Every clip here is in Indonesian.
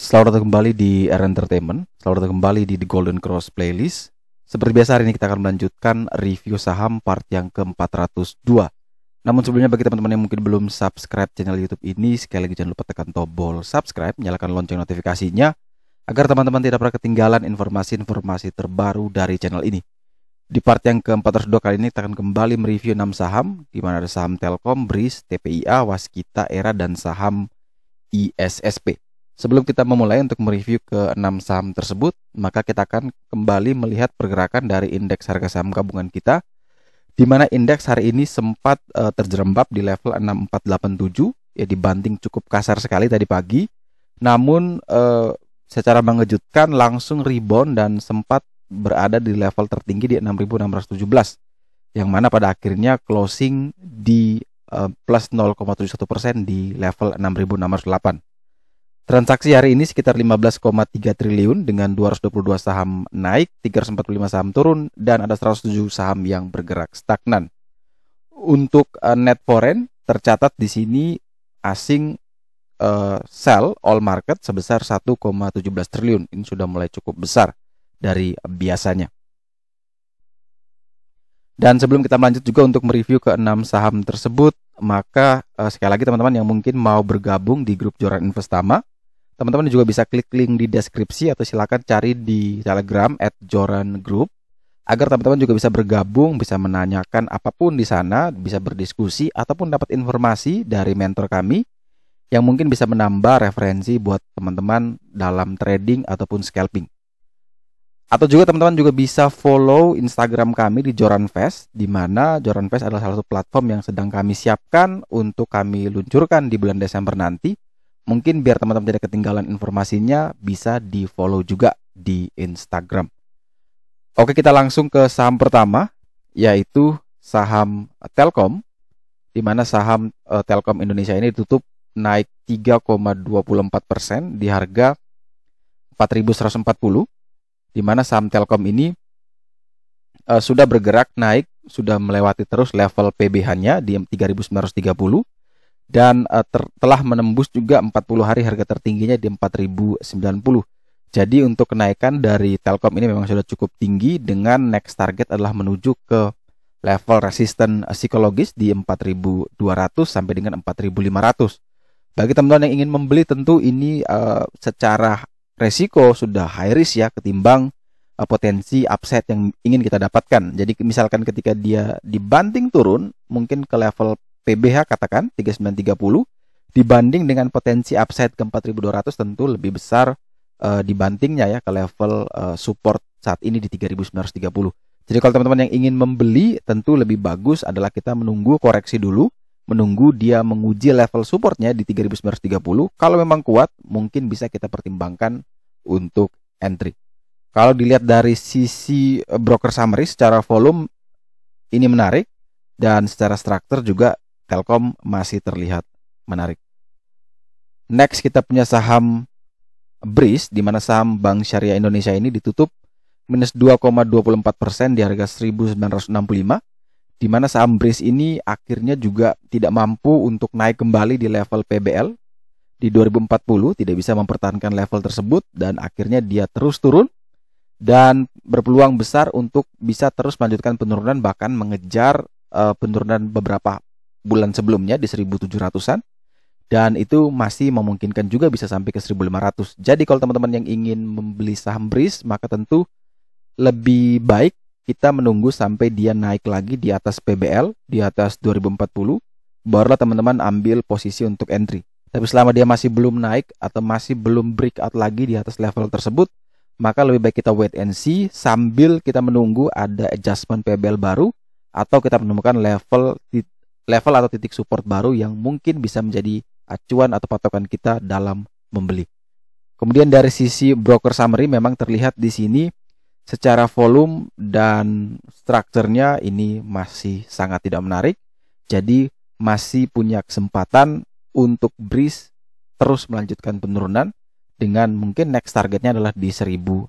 Selamat datang kembali di R Entertainment. Selamat datang kembali di The Golden Cross Playlist. Seperti biasa hari ini kita akan melanjutkan review saham part yang ke-402. Namun sebelumnya bagi teman-teman yang mungkin belum subscribe channel YouTube ini, sekali lagi jangan lupa tekan tombol subscribe, nyalakan lonceng notifikasinya agar teman-teman tidak pernah ketinggalan informasi-informasi terbaru dari channel ini. Di part yang ke-402 kali ini kita akan kembali mereview 6 saham, di mana ada saham Telkom, BRIS, TPIA, Waskita, Era, dan saham ISSP. Sebelum kita memulai untuk mereview ke 6 saham tersebut, maka kita akan kembali melihat pergerakan dari indeks harga saham gabungan kita, di mana indeks hari ini sempat terjerembab di level 6487, ya dibanting cukup kasar sekali tadi pagi. Namun secara mengejutkan langsung rebound dan sempat berada di level tertinggi di 6617, yang mana pada akhirnya closing di plus 0,71% di level 6608. Transaksi hari ini sekitar 15,3 triliun dengan 222 saham naik, 345 saham turun, dan ada 107 saham yang bergerak stagnan. Untuk net foreign tercatat di sini asing sell all market sebesar 1,17 triliun. Ini sudah mulai cukup besar dari biasanya. Dan sebelum kita lanjut juga untuk mereview ke 6 saham tersebut, maka sekali lagi teman-teman yang mungkin mau bergabung di grup Joran Investama, teman-teman juga bisa klik link di deskripsi atau silakan cari di Telegram @jorangroup agar teman-teman juga bisa bergabung, bisa menanyakan apapun di sana, bisa berdiskusi ataupun dapat informasi dari mentor kami yang mungkin bisa menambah referensi buat teman-teman dalam trading ataupun scalping. Atau juga teman-teman juga bisa follow Instagram kami di Joranvest, di mana Joranvest adalah salah satu platform yang sedang kami siapkan untuk kami luncurkan di bulan Desember nanti. Mungkin biar teman-teman tidak ketinggalan informasinya, bisa di follow juga di Instagram. Oke, kita langsung ke saham pertama, yaitu saham Telkom, di mana saham Telkom Indonesia ini ditutup naik 3,24% di harga 4.140, di mana saham Telkom ini sudah bergerak naik, sudah melewati terus level PBH-nya di 3.930. Dan telah menembus juga 40 hari harga tertingginya di 4.090. Jadi untuk kenaikan dari Telkom ini memang sudah cukup tinggi, dengan next target adalah menuju ke level resisten psikologis di 4.200 sampai dengan 4.500. Bagi teman-teman yang ingin membeli, tentu ini secara resiko sudah high risk ya, ketimbang potensi upside yang ingin kita dapatkan. Jadi misalkan ketika dia dibanting turun mungkin ke level PBH katakan 3930, dibanding dengan potensi upside ke 4200 tentu lebih besar dibantingnya ya ke level support saat ini di 3930. Jadi kalau teman-teman yang ingin membeli, tentu lebih bagus adalah kita menunggu koreksi dulu, menunggu dia menguji level supportnya di 3930. Kalau memang kuat, mungkin bisa kita pertimbangkan untuk entry. Kalau dilihat dari sisi broker summary, secara volume ini menarik, dan secara struktur juga Telkom masih terlihat menarik. Next kita punya saham BRIS, di mana saham Bank Syariah Indonesia ini ditutup minus 2,24% di harga 1.965, di mana saham BRIS ini akhirnya juga tidak mampu untuk naik kembali di level PBL di 2040, tidak bisa mempertahankan level tersebut dan akhirnya dia terus turun dan berpeluang besar untuk bisa terus melanjutkan penurunan, bahkan mengejar penurunan beberapa bulan sebelumnya di 1.700-an, dan itu masih memungkinkan juga bisa sampai ke 1.500. Jadi kalau teman-teman yang ingin membeli saham BRIS, maka tentu lebih baik kita menunggu sampai dia naik lagi di atas PBL, di atas 2040, barulah teman-teman ambil posisi untuk entry. Tapi selama dia masih belum naik atau masih belum breakout lagi di atas level tersebut, maka lebih baik kita wait and see sambil kita menunggu ada adjustment PBL baru, atau kita menemukan level atau titik support baru yang mungkin bisa menjadi acuan atau patokan kita dalam membeli. Kemudian dari sisi broker summary memang terlihat di sini secara volume dan strukturnya ini masih sangat tidak menarik. Jadi masih punya kesempatan untuk BRIS terus melanjutkan penurunan, dengan mungkin next targetnya adalah di 1.900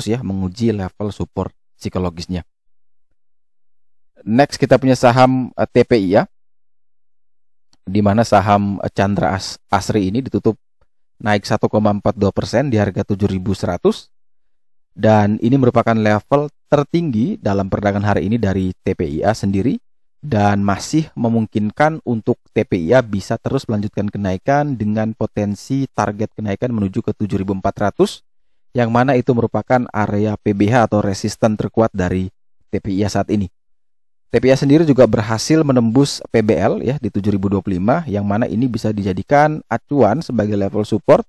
ya, menguji level support psikologisnya. Next kita punya saham TPI ya, di mana saham Chandra Asri ini ditutup naik 1,42% di harga 7.100. Dan ini merupakan level tertinggi dalam perdagangan hari ini dari TPIA sendiri, dan masih memungkinkan untuk TPIA bisa terus melanjutkan kenaikan dengan potensi target kenaikan menuju ke 7.400, yang mana itu merupakan area PBH atau resisten terkuat dari TPIA saat ini. TPIA sendiri juga berhasil menembus PBL ya di 7.025, yang mana ini bisa dijadikan acuan sebagai level support.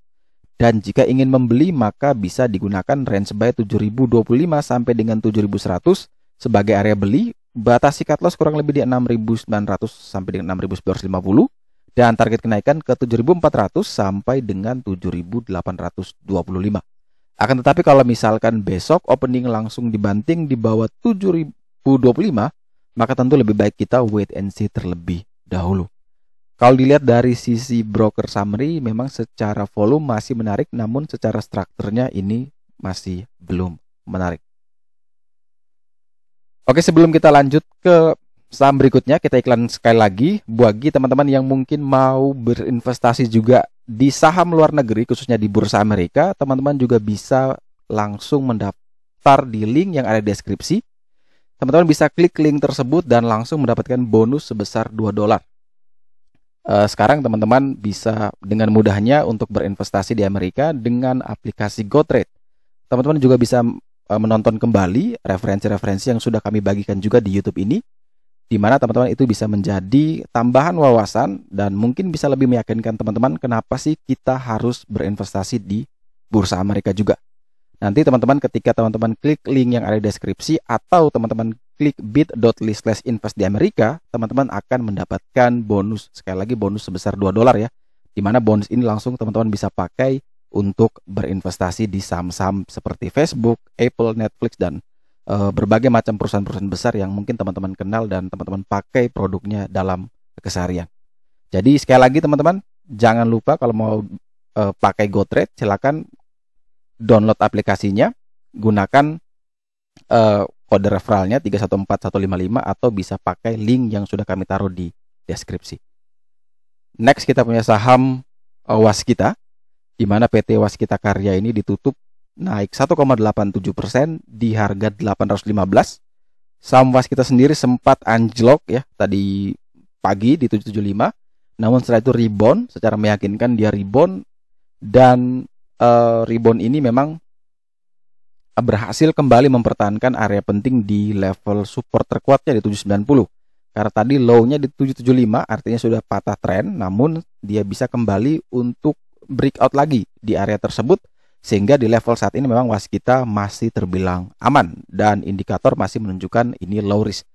Dan jika ingin membeli maka bisa digunakan range buy 7.025 sampai dengan 7.100 sebagai area beli. Batasi cut loss kurang lebih di 6.900 sampai dengan 6.950, dan target kenaikan ke 7.400 sampai dengan 7.825. Akan tetapi kalau misalkan besok opening langsung dibanting di bawah 7.025, maka tentu lebih baik kita wait and see terlebih dahulu. Kalau dilihat dari sisi broker summary, memang secara volume masih menarik, namun secara strukturnya ini masih belum menarik. Oke, sebelum kita lanjut ke saham berikutnya, kita iklan sekali lagi. Bagi teman-teman yang mungkin mau berinvestasi juga di saham luar negeri, khususnya di Bursa Amerika, teman-teman juga bisa langsung mendaftar di link yang ada di deskripsi. Teman-teman bisa klik link tersebut dan langsung mendapatkan bonus sebesar $2. Sekarang teman-teman bisa dengan mudahnya untuk berinvestasi di Amerika dengan aplikasi GoTrade. Teman-teman juga bisa menonton kembali referensi-referensi yang sudah kami bagikan juga di YouTube ini, di mana teman-teman itu bisa menjadi tambahan wawasan dan mungkin bisa lebih meyakinkan teman-teman kenapa sih kita harus berinvestasi di Bursa Amerika juga. Nanti teman-teman ketika teman-teman klik link yang ada di deskripsi atau teman-teman klik bit.ly/invest di Amerika, teman-teman akan mendapatkan bonus, sekali lagi bonus sebesar $2 ya. Di mana bonus ini langsung teman-teman bisa pakai untuk berinvestasi di saham-saham seperti Facebook, Apple, Netflix, dan berbagai macam perusahaan-perusahaan besar yang mungkin teman-teman kenal dan teman-teman pakai produknya dalam keseharian. Jadi sekali lagi teman-teman, jangan lupa kalau mau pakai GoTrade, silakan download aplikasinya, gunakan kode referralnya 314155 atau bisa pakai link yang sudah kami taruh di deskripsi. Next kita punya saham Waskita, di mana PT Waskita Karya ini ditutup naik 1,87% di harga 815. Saham Waskita sendiri sempat anjlok ya tadi pagi di 775, namun setelah itu rebound secara meyakinkan, dia rebound, dan rebound ini memang berhasil kembali mempertahankan area penting di level support terkuatnya di 790. Karena tadi low-nya di 775, artinya sudah patah tren, namun dia bisa kembali untuk breakout lagi di area tersebut, sehingga di level saat ini memang Waskita masih terbilang aman dan indikator masih menunjukkan ini low risk.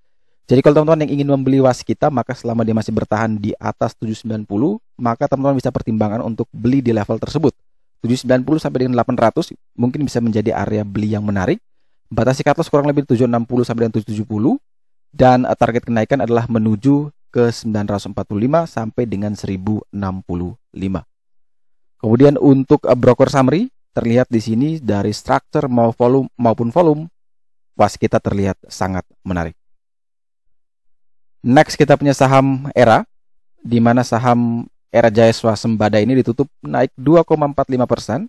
Jadi kalau teman-teman yang ingin membeli Waskita, maka selama dia masih bertahan di atas 790, maka teman-teman bisa pertimbangkan untuk beli di level tersebut. 790 sampai dengan 800 mungkin bisa menjadi area beli yang menarik. Batasi cut loss kurang lebih 760 sampai dengan 770, dan target kenaikan adalah menuju ke 945 sampai dengan 1065. Kemudian untuk broker summary, terlihat di sini dari struktur maupun volume Waskita terlihat sangat menarik. Next kita punya saham ERA, di mana saham ERA Jaya Swasembada ini ditutup naik 2,45%,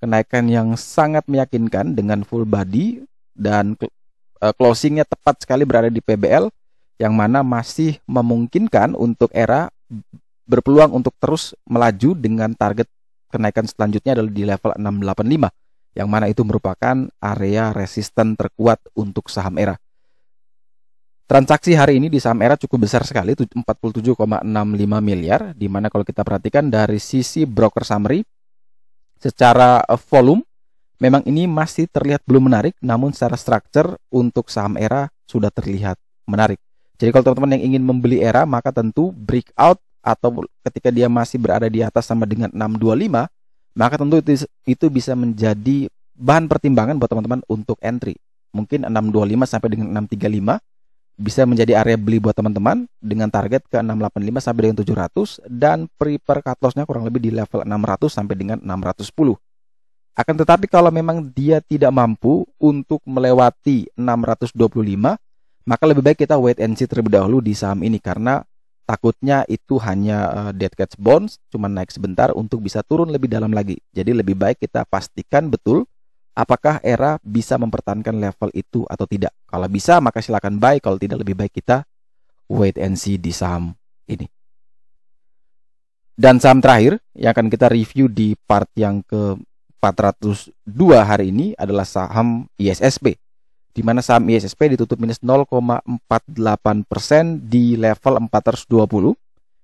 kenaikan yang sangat meyakinkan dengan full body, dan closingnya tepat sekali berada di PBL, yang mana masih memungkinkan untuk ERA berpeluang untuk terus melaju dengan target kenaikan selanjutnya adalah di level 685, yang mana itu merupakan area resisten terkuat untuk saham ERA. Transaksi hari ini di saham ERA cukup besar sekali, 47,65 miliar, di mana kalau kita perhatikan dari sisi broker summary, secara volume, memang ini masih terlihat belum menarik, namun secara structure untuk saham ERA sudah terlihat menarik. Jadi kalau teman-teman yang ingin membeli ERA, maka tentu breakout atau ketika dia masih berada di atas sama dengan 625, maka tentu itu bisa menjadi bahan pertimbangan buat teman-teman untuk entry. Mungkin 625 sampai dengan 635 bisa menjadi area beli buat teman-teman dengan target ke 685 sampai dengan 700, dan prepare cut loss-nya kurang lebih di level 600 sampai dengan 610. Akan tetapi kalau memang dia tidak mampu untuk melewati 625, maka lebih baik kita wait and see terlebih dahulu di saham ini, karena takutnya itu hanya dead catch bounce, cuma naik sebentar untuk bisa turun lebih dalam lagi. Jadi lebih baik kita pastikan betul apakah era bisa mempertahankan level itu atau tidak. Kalau bisa maka silakan buy, kalau tidak lebih baik kita wait and see di saham ini. Dan saham terakhir yang akan kita review di part yang ke-402 hari ini adalah saham ISSP, di mana saham ISSP ditutup minus 0,48% di level 420,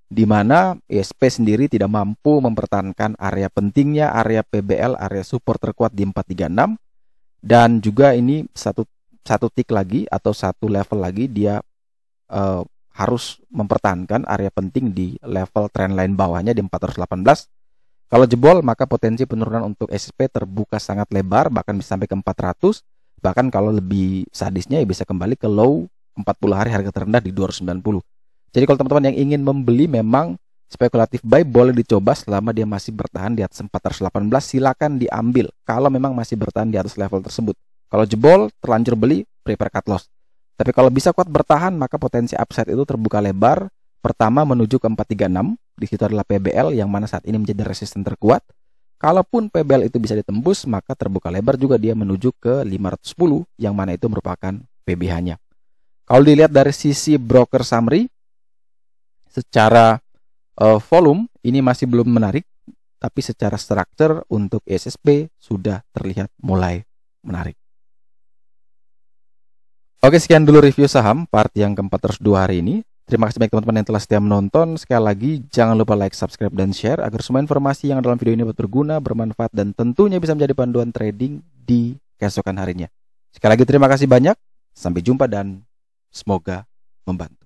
di mana ISP sendiri tidak mampu mempertahankan area pentingnya, area PBL, area support terkuat di 436, dan juga ini satu tick lagi atau satu level lagi dia harus mempertahankan area penting di level trendline bawahnya di 418. Kalau jebol maka potensi penurunan untuk ISP terbuka sangat lebar, bahkan bisa sampai ke 400. Bahkan kalau lebih sadisnya ya bisa kembali ke low 40 hari harga terendah di 290. Jadi kalau teman-teman yang ingin membeli memang spekulatif buy boleh dicoba selama dia masih bertahan di atas 418, silakan diambil kalau memang masih bertahan di atas level tersebut. Kalau jebol, terlanjur beli, prepare cut loss. Tapi kalau bisa kuat bertahan maka potensi upside itu terbuka lebar. Pertama menuju ke 436, di situ adalah PBL yang mana saat ini menjadi resisten terkuat. Kalaupun PBL itu bisa ditembus, maka terbuka lebar juga dia menuju ke 510, yang mana itu merupakan PBH-nya. Kalau dilihat dari sisi broker summary, secara volume ini masih belum menarik, tapi secara struktur untuk ISSP sudah terlihat mulai menarik. Oke, sekian dulu review saham part yang ke-402 hari ini. Terima kasih banyak teman-teman yang telah setia menonton. Sekali lagi, jangan lupa like, subscribe, dan share agar semua informasi yang dalam video ini dapat berguna, bermanfaat, dan tentunya bisa menjadi panduan trading di keesokan harinya. Sekali lagi terima kasih banyak. Sampai jumpa dan semoga membantu.